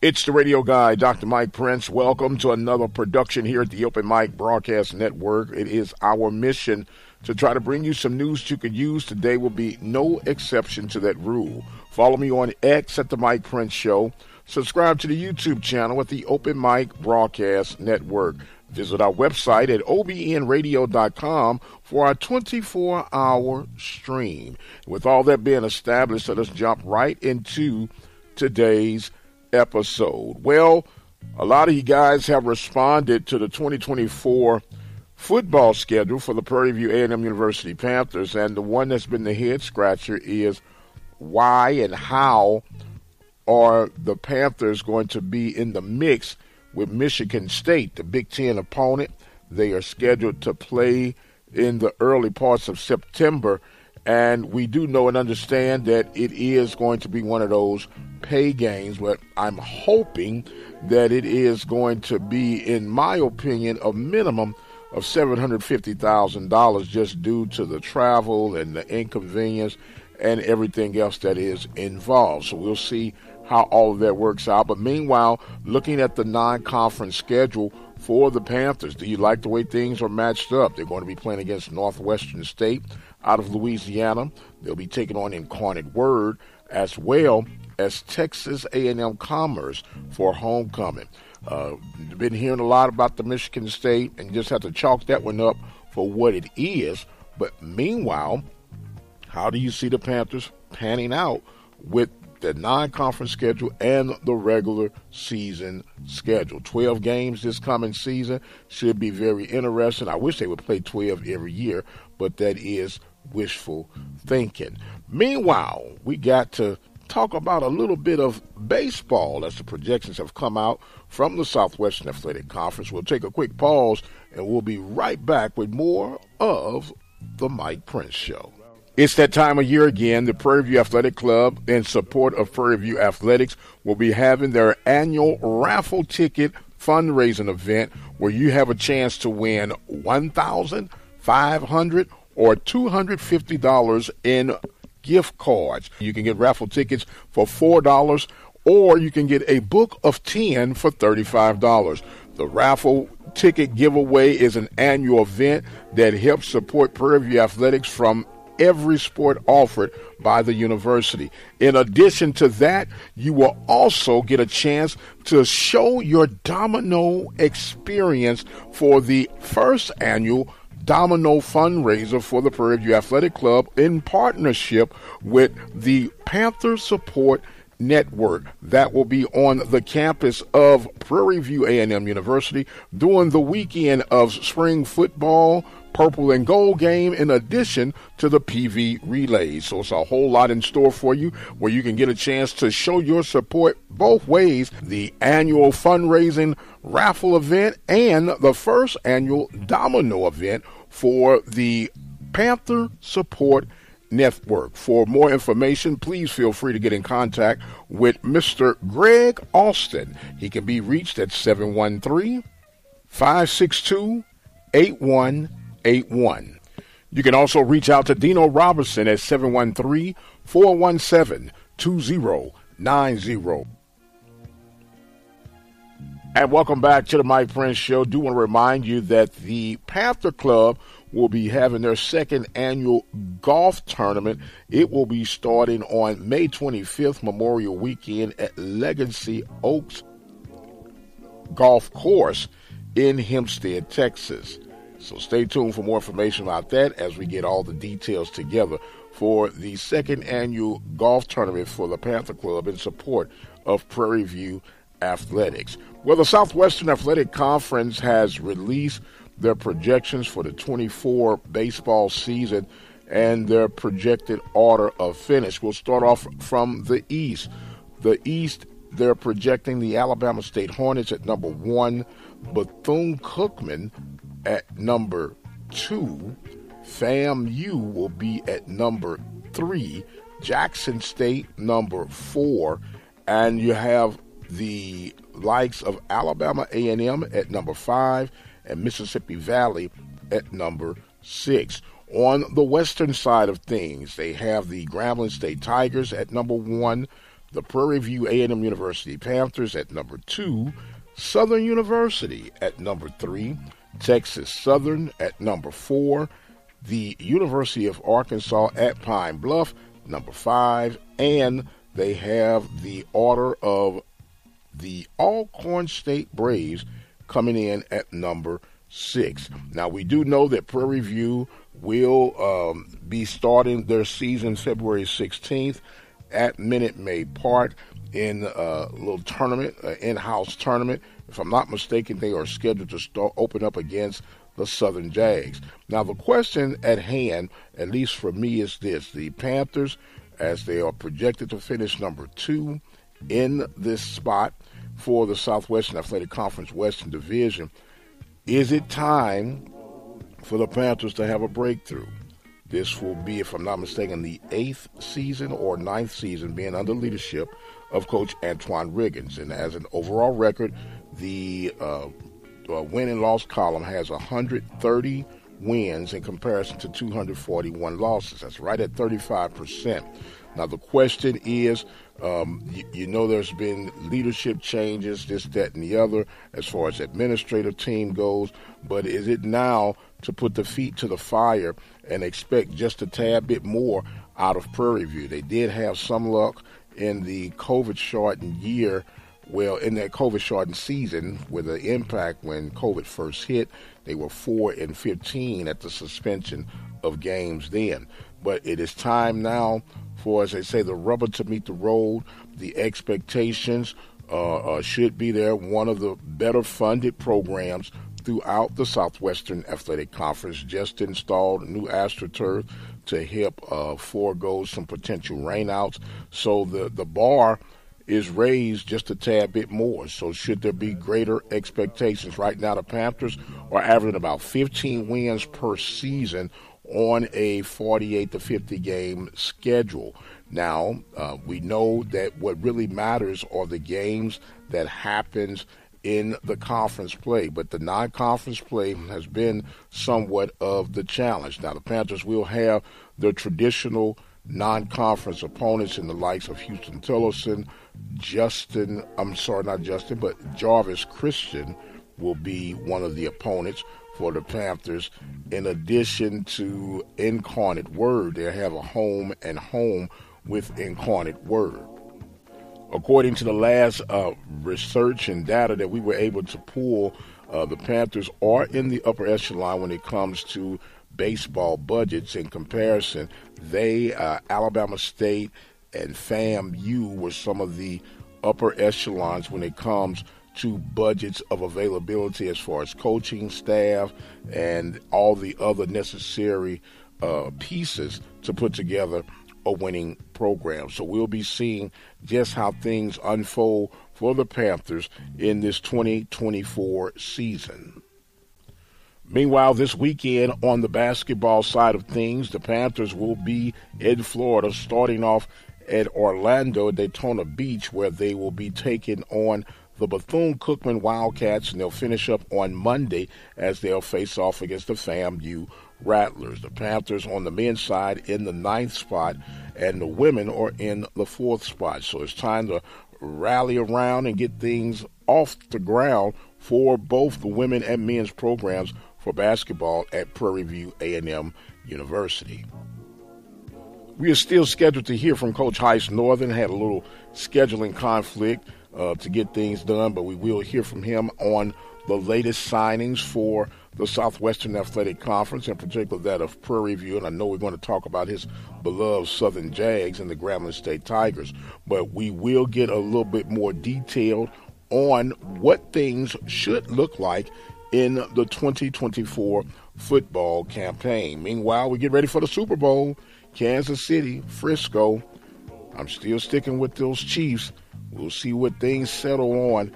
It's the radio guy, Dr. Mike Prince. Welcome to another production here at the Open Mic Broadcast Network. It is our mission to try to bring you some news you could use. Today will be no exception to that rule. Follow me on X at the Mike Prince Show. Subscribe to the YouTube channel at the Open Mic Broadcast Network. Visit our website at obnradio.com for our 24-hour stream. With all that being established, let us jump right into today's episode. Well, a lot of you guys have responded to the 2024 football schedule for the Prairie View A&M University Panthers, and the one that's been the head scratcher is why and how are the Panthers going to be in the mix with Michigan State, the Big Ten opponent. They are scheduled to play in the early parts of September, and we do know and understand that it is going to be one of those pay games, but I'm hoping that it is going to be, in my opinion, a minimum of $750,000 just due to the travel and the inconvenience and everything else that is involved. So we'll see how all of that works out. But meanwhile, looking at the non-conference schedule for the Panthers, do you like the way things are matched up? They're going to be playing against Northwestern State out of Louisiana. They'll be taking on Incarnate Word as well as Texas A&M Commerce for homecoming. Been hearing a lot about the Michigan State and just have to chalk that one up for what it is. But meanwhile, how do you see the Panthers panning out with the non-conference schedule and the regular season schedule? 12 games this coming season should be very interesting. I wish they would play 12 every year, but that is wishful thinking. Meanwhile, we got to talk about a little bit of baseball as the projections have come out from the Southwestern Athletic Conference. We'll take a quick pause, and we'll be right back with more of the Mike Prince Show. It's that time of year again. The Prairie View Athletic Club, in support of Prairie View Athletics, will be having their annual raffle ticket fundraising event where you have a chance to win $1,500 or $250 in gift cards. You can get raffle tickets for $4, or you can get a book of 10 for $35. The raffle ticket giveaway is an annual event that helps support Prairie View Athletics from every sport offered by the university. In addition to that, you will also get a chance to show your domino experience for the first annual domino fundraiser for the Prairie View Athletic Club in partnership with the Panther Support Network. That will be on the campus of Prairie View A&M University during the weekend of spring football, purple and gold game, in addition to the PV relays. So it's a whole lot in store for you where you can get a chance to show your support both ways: the annual fundraising raffle event and the first annual domino event for the Panther Support Network. For more information, please feel free to get in contact with Mr. Greg Austin. He can be reached at 713-562-8181. You can also reach out to Dino Robertson at 713-417-2090. And welcome back to the Mike Prince Show. Do want to remind you that the Panther Club will be having their second annual golf tournament. It will be starting on May 25th, Memorial Weekend, at Legacy Oaks Golf Course in Hempstead, Texas. So stay tuned for more information about that as we get all the details together for the second annual golf tournament for the Panther Club in support of Prairie View Athletics. Well, the Southwestern Athletic Conference has released their projections for the 24 baseball season and their projected order of finish. We'll start off from the East. The East, they're projecting the Alabama State Hornets at number 1, Bethune-Cookman at number 2, FAMU will be at number 3, Jackson State number 4, and you have the likes of Alabama A&M at number 5 and Mississippi Valley at number 6. On the western side of things, they have the Grambling State Tigers at number 1, the Prairie View A&M University Panthers at number 2, Southern University at number 3, Texas Southern at number 4, the University of Arkansas at Pine Bluff, number 5, and they have the Order of the Alcorn State Braves coming in at number 6. Now, we do know that Prairie View will be starting their season February 16th at Minute Maid Park in a little tournament, an in-house tournament. If I'm not mistaken, they are scheduled to open up against the Southern Jags. Now, the question at hand, at least for me, is this. The Panthers, as they are projected to finish number 2 in this spot for the Southwestern Athletic Conference Western Division, is it time for the Panthers to have a breakthrough? This will be, if I'm not mistaken, the 8th season or 9th season being under leadership of Coach Antoine Riggins. And as an overall record, the win and loss column has 130 wins in comparison to 241 losses. That's right at 35%. Now, the question is, you know there's been leadership changes, this, that, and the other, as far as administrative team goes, but is it now to put the feet to the fire and expect just a tad bit more out of Prairie View? They did have some luck in the COVID-shortened year, in that COVID-shortened season with the impact when COVID first hit. They were 4-15 at the suspension of games then. But it is time now for, as they say, the rubber to meet the road. The expectations should be there. One of the better funded programs throughout the Southwestern Athletic Conference just installed a new AstroTurf to help forego some potential rainouts. So the bar is raised just a tad bit more. So should there be greater expectations? Right now the Panthers are averaging about 15 wins per season on a 48 to 50 game schedule. Now, we know that what really matters are the games that happens in the conference play, but the non-conference play has been somewhat of the challenge. Now, the Panthers will have their traditional non-conference opponents in the likes of Houston Tillerson, Jarvis Christian will be one of the opponents for the Panthers. In addition to Incarnate Word, they have a home and home with Incarnate Word. According to the last research and data that we were able to pull, the Panthers are in the upper echelon when it comes to baseball budgets. In comparison, Alabama State and FAMU were some of the upper echelons when it comes to budgets of availability as far as coaching staff and all the other necessary pieces to put together a winning program. So we'll be seeing just how things unfold for the Panthers in this 2024 season. Meanwhile, this weekend on the basketball side of things, the Panthers will be in Florida, starting off at Orlando, Daytona Beach, where they will be taking on the Bethune-Cookman Wildcats, and they'll finish up on Monday as they'll face off against the FAMU Rattlers. The Panthers on the men's side in the 9th spot, and the women are in the 4th spot. So it's time to rally around and get things off the ground for both the women and men's programs for basketball at Prairie View A&M University. We are still scheduled to hear from Coach Heiss Northern. Had a little scheduling conflict to get things done, but we will hear from him on the latest signings for the Southwestern Athletic Conference, in particular that of Prairie View. And I know we're going to talk about his beloved Southern Jags and the Grambling State Tigers, but we will get a little bit more detailed on what things should look like in the 2024 football campaign. Meanwhile, we get ready for the Super Bowl. Kansas City, Frisco. I'm still sticking with those Chiefs. We'll see what things settle on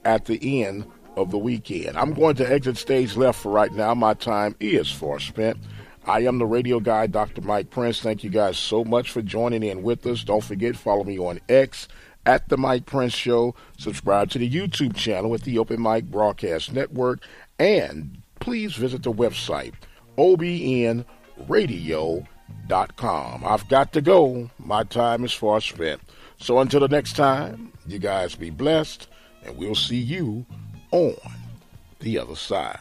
at the end of the weekend. I'm going to exit stage left for right now. My time is far spent. I am the radio guy, Dr. Mike Prince. Thank you guys so much for joining in with us. Don't forget, follow me on X at The Mike Prince Show. Subscribe to the YouTube channel at the Open Mic Broadcast Network. And please visit the website, obnradio.com. I've got to go. My time is far spent. So until the next time, you guys be blessed, and we'll see you on the other side.